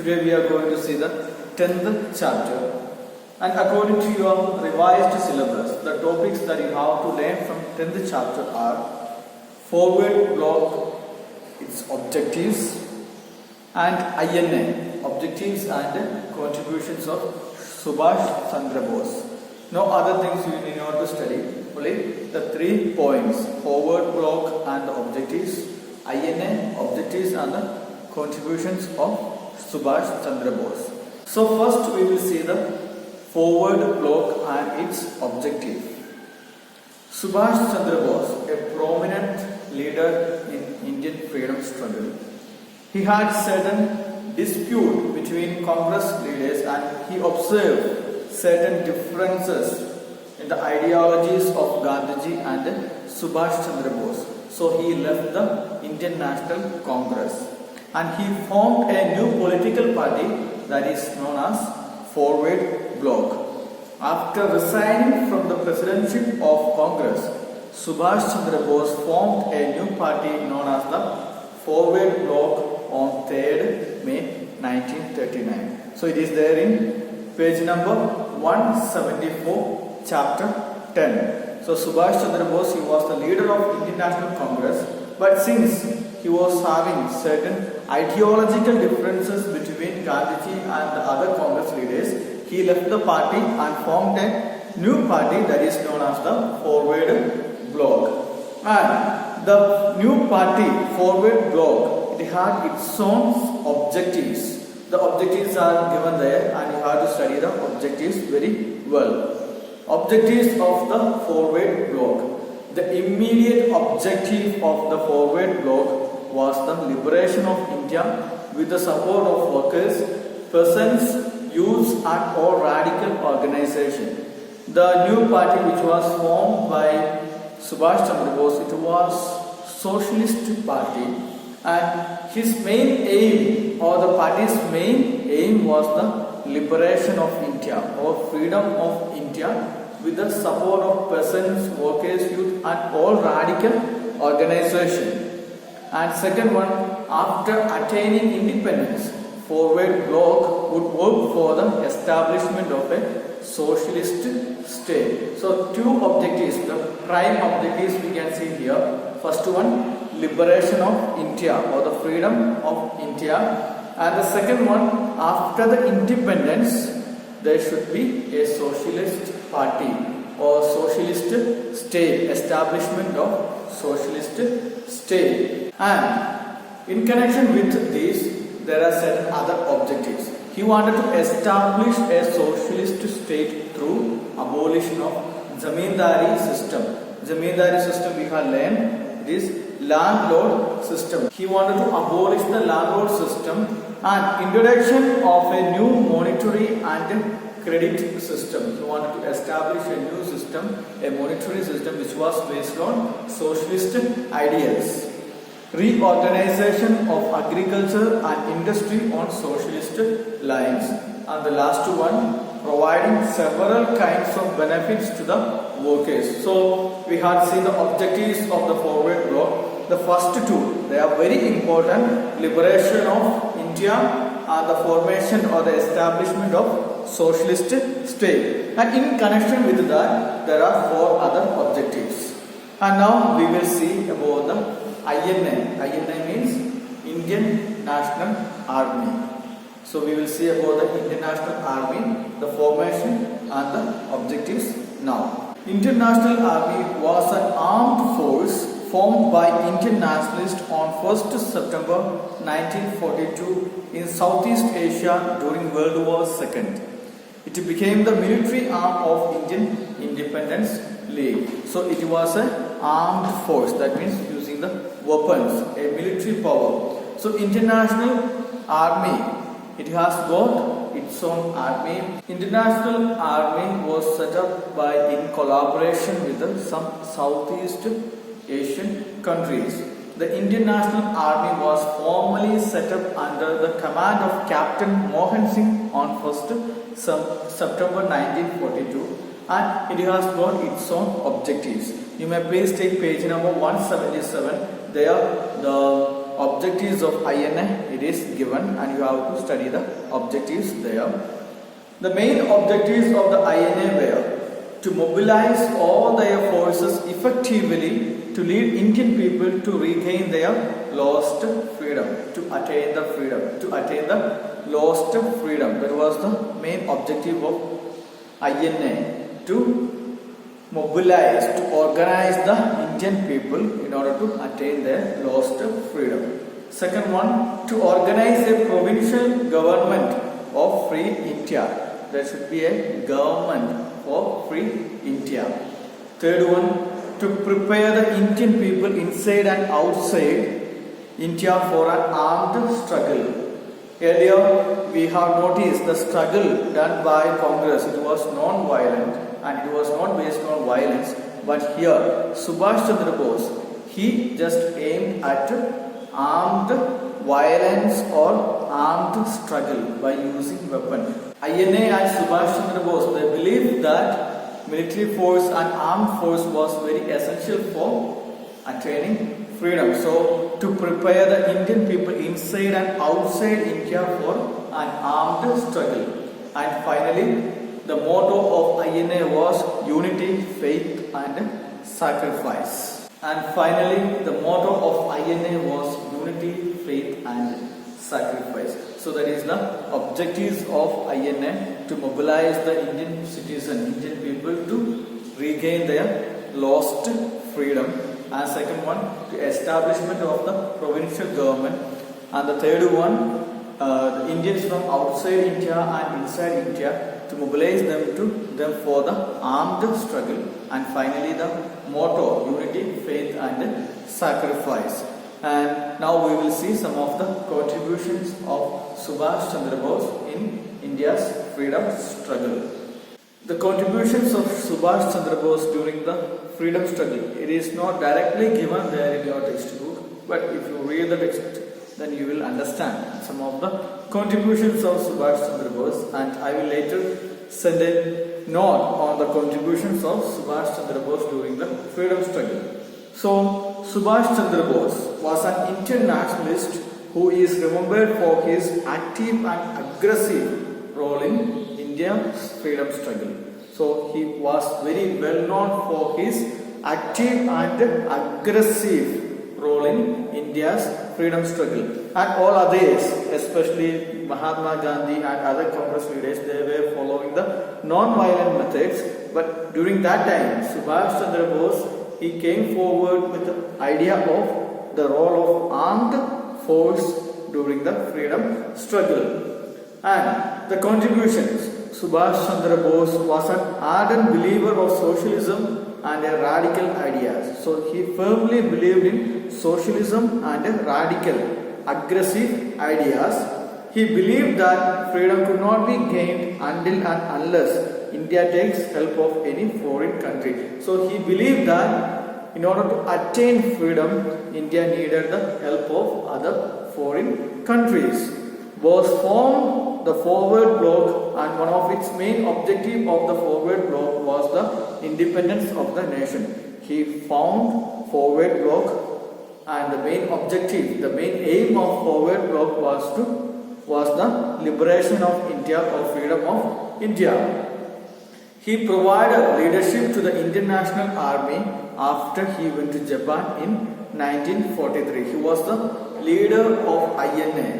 Today we are going to see the 10th chapter, and according to your revised syllabus, the topics that you have to learn from 10th chapter are forward bloc, its objectives, and INA, objectives and contributions of Subhas Chandra Bose. No other things you need not to study, only the 3 points: forward bloc and the objectives, INA, objectives and the contributions of Subhas Chandra Bose. So first we will see the forward bloc and its objective. Subhas Chandra Bose, a prominent leader in Indian freedom struggle. He had certain dispute between Congress leaders and he observed certain differences in the ideologies of Gandhiji and Subhas Chandra Bose. So he left the Indian National Congress and he formed a new political party that is known as Forward Bloc. After resigning from the presidency of Congress, Subhas Chandra Bose formed a new party known as the Forward Bloc on 3rd May 1939. So it is there in page number 174, chapter 10. So Subhas Chandra Bose, he was the leader of Indian National Congress, but since he was having certain ideological differences between Gandhiji and the other Congress leaders, he left the party and formed a new party that is known as the Forward Bloc. And the new party, Forward Bloc, it had its own objectives. The objectives are given there and you have to study the objectives very well. Objectives of the Forward Bloc. The immediate objective of the Forward Bloc was the liberation of India with the support of workers, peasants, youths and all radical organization. The new party which was formed by Subhas Chandra Bose, it was Socialist Party, and his main aim or the party's main aim was the liberation of India or freedom of India with the support of peasants, workers, youth and all radical organization. And second one, after attaining independence, Forward Bloc would work for the establishment of a socialist state. So two objectives, the prime objectives we can see here. First one, liberation of India or the freedom of India. And the second one, after the independence, there should be a socialist party or socialist state, establishment of socialist state. And in connection with this, there are certain other objectives. He wanted to establish a socialist state through abolition of zamindari system. Zamindari system we have learned, it is landlord system. He wanted to abolish the landlord system and introduction of a new monetary and credit system. He wanted to establish a new system, a monetary system which was based on socialist ideals. Reorganization of agriculture and industry on socialist lines. And the last one, providing several kinds of benefits to the workers. So we have seen the objectives of the Forward Bloc. The first two, they are very important: liberation of India and the formation or the establishment of socialist state. And in connection with that, there are 4 other objectives. And now we will see about the INA. INA means Indian National Army. So we will see about the Indian National Army, the formation and the objectives now. Indian National Army was an armed force formed by Indian nationalists on 1st September 1942 in Southeast Asia during World War II. It became the military arm of Indian Independence League. So it was an armed force, that means using the weapons, a military power. So Indian National Army, it has got its own army. International Army was set up in collaboration with some Southeast Asian countries. The Indian National Army was formally set up under the command of Captain Mohan Singh on 1st September 1942 and it has got its own objectives. You may please take page number 177. There the objectives of INA, it is given and you have to study the objectives there. The main objectives of the INA were to mobilize all their forces effectively to lead Indian people to regain their lost freedom, to attain the lost freedom. That was the main objective of INA, to mobilize, to organize the Indian people in order to attain their lost freedom. Second one, to organize a provincial government of free India. There should be a government for free India. Third one, to prepare the Indian people inside and outside India for an armed struggle. Earlier we have noticed the struggle done by Congress. It was non-violent and it was not based on violence. But here Subhas Chandra Bose, he just aimed at armed violence or armed struggle by using weapon. INA and Subhas Chandra Bose, they believed that military force and armed force was very essential for attaining freedom. So to prepare the Indian people inside and outside India for an armed struggle. And finally, the motto of INA was unity, faith and sacrifice. And finally, the motto of INA was unity, faith and sacrifice. So that is the objectives of INA, to mobilize the Indian citizen, Indian people to regain their lost freedom. And second one, the establishment of the provincial government. And the third one, the Indians from outside India and inside India, to mobilize them for the armed struggle. And finally the motto, unity, faith and sacrifice. And now we will see some of the contributions of Subhas Chandra Bose in India's freedom struggle. The contributions of Subhas Chandra Bose during the freedom struggle, it is not directly given there in your textbook, but if you read the text, then you will understand some of the contributions of Subhas Chandra Bose, and I will later send a note on the contributions of Subhas Chandra Bose during the freedom struggle. So Subhas Chandra Bose was an Indian nationalist who is remembered for his active and aggressive role in India's freedom struggle. So he was very well known for his active and aggressive role in India's freedom struggle. And all others, especially Mahatma Gandhi and other Congress leaders, they were following the non-violent methods. But during that time, Subhas Chandra Bose, he came forward with the idea of the role of armed force during the freedom struggle. And the contributions, Subhas Chandra Bose was an ardent believer of socialism and a radical ideas. So he firmly believed in socialism and radical, aggressive ideas. He believed that freedom could not be gained until and unless India takes help of any foreign country. So he believed that in order to attain freedom, India needed the help of other foreign countries. Bose formed the Forward Bloc, and one of its main objectives of the Forward Bloc was the independence of the nation. He found Forward Bloc, and the main objective, the main aim of Forward Bloc was the liberation of India or freedom of India. He provided leadership to the Indian National Army after he went to Japan in 1943. He was the leader of INA,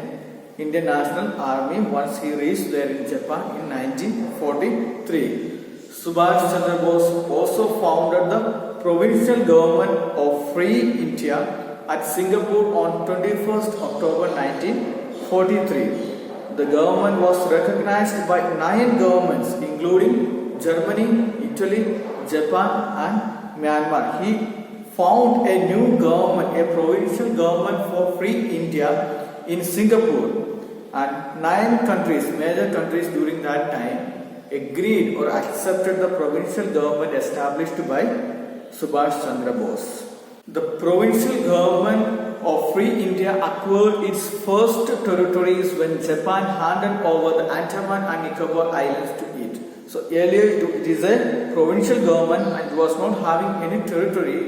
Indian National Army, once he reached there in Japan in 1943. Subhas Chandra Bose also founded the provincial government of Free India at Singapore on 21st October 1943. The government was recognized by 9 governments including Germany, Italy, Japan and Myanmar. He found a new government, a provincial government for Free India in Singapore, and 9 countries, major countries during that time, agreed or accepted the provincial government established by Subhas Chandra Bose. The provincial government of Free India acquired its first territories when Japan handed over the Andaman and Nicobar Islands to it. So earlier it is a provincial government and was not having any territory,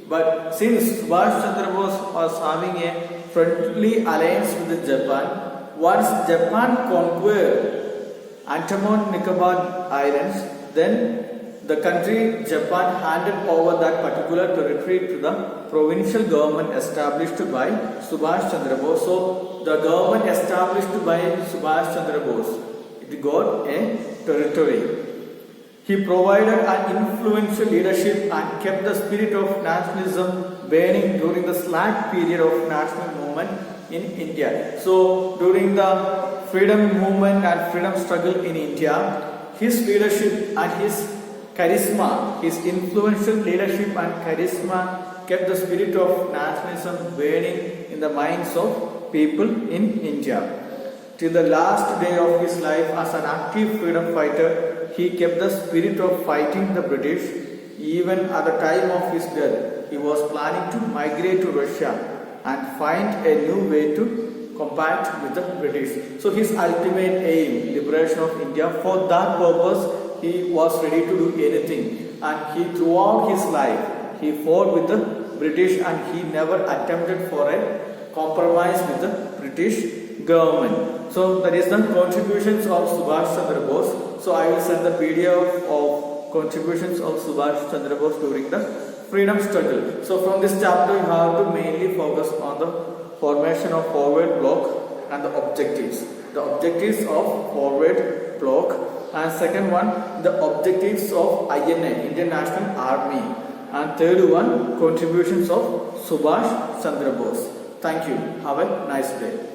but since Subhas Chandra Bose was having a friendly alliance with Japan. Once Japan conquered Andaman and Nicobar Islands, then the country Japan handed over that particular territory to the provincial government established by Subhas Chandra Bose. So the government established by Subhas Chandra Bose, it got a territory. He provided an influential leadership and kept the spirit of nationalism burning during the slack period of national movement in India. So during the freedom movement and freedom struggle in India, his leadership and his charisma, his influential leadership and charisma kept the spirit of nationalism burning in the minds of people in India. Till the last day of his life as an active freedom fighter, he kept the spirit of fighting the British. Even at the time of his death, he was planning to migrate to Russia and find a new way to combat with the British. So his ultimate aim, liberation of India, for that purpose he was ready to do anything. And he throughout his life, he fought with the British and he never attempted for a compromise with the British government. So that is the contributions of Subhas Chandra Bose. So I will send the PDF of contributions of Subhas Chandra Bose during the freedom struggle. So from this chapter you have to mainly focus on the formation of forward bloc and the objectives. The objectives of forward bloc, and second one the objectives of INA, Indian National Army, and third one contributions of Subhas Chandra Bose. Thank you. Have a nice day.